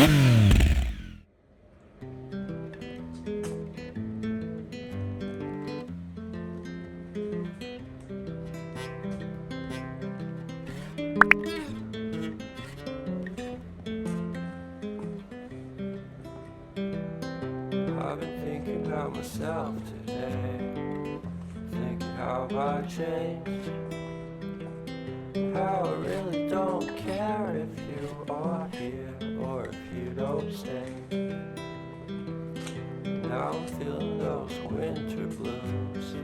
I've been thinking about myself today, thinking how I changed, how I really don't care if you are here or if you don't stay. Now I'm feeling those winter blues,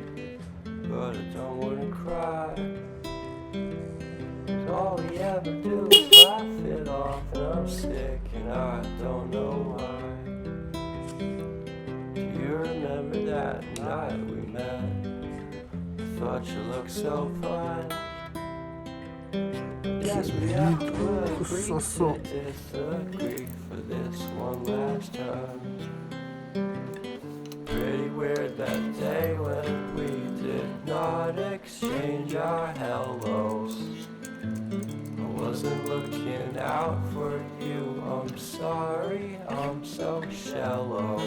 but I don't wanna cry, 'cause all we ever do is laugh it off, and I'm sick and I don't know why. You remember that night we met? I thought you looked so fine. Yes, we have to agree to disagree for this one last time. Pretty weird that day when we did not exchange our hellos. I wasn't looking out for you, I'm sorry, I'm so shallow.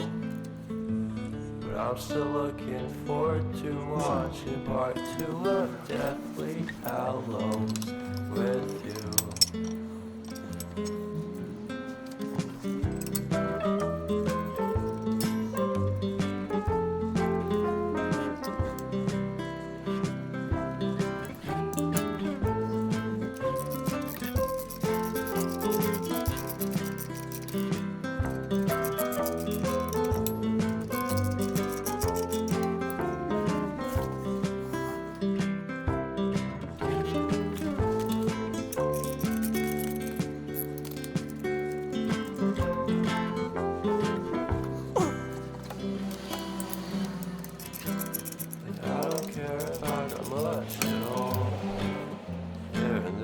But I'm still looking forward to watching part 2 of Deathly Hallows with you.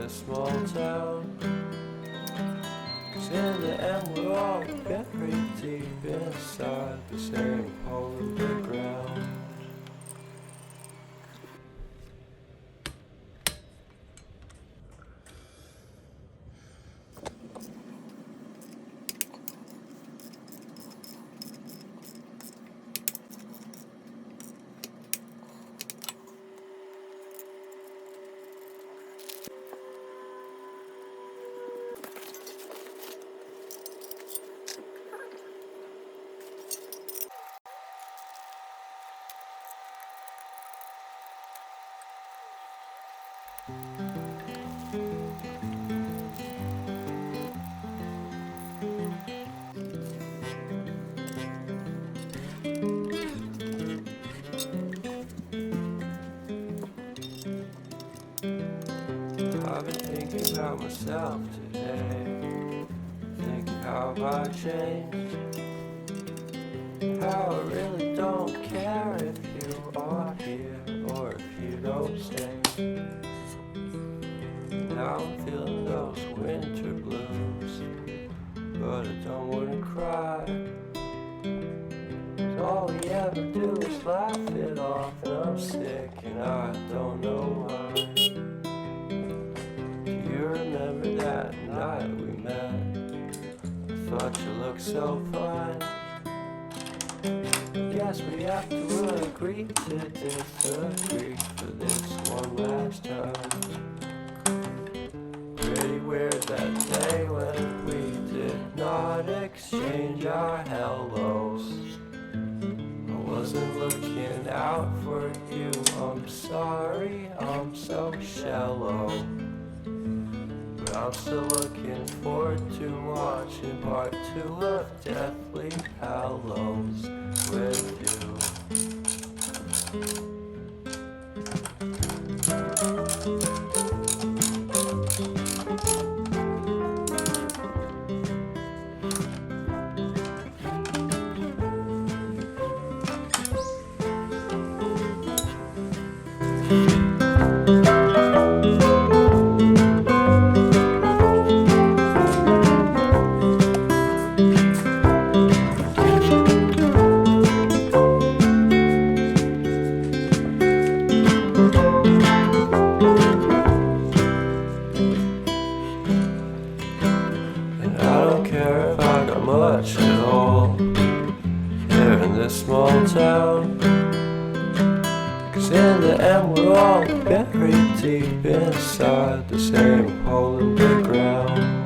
Small town, 'cause in the end we're all buried deep inside the same hole in the ground. I've been thinking about myself today, thinking how I changed, how I really don't care if you are here or if you don't stay. Now I'm feeling those winter blues, but I don't wanna cry, 'cause all we ever do is laugh it off, and I'm sick and I don't know why. You remember that night we met? I thought you looked so fine. Guess we have to agree to disagree for this one last time. Pretty weird that day when we did not exchange our hellos. I wasn't looking out for you, I'm sorry, I'm so shallow. I'm still looking forward to watching part 2 of Deathly Hallows with you. And I don't care if I And we're all buried deep inside the same hole in the ground.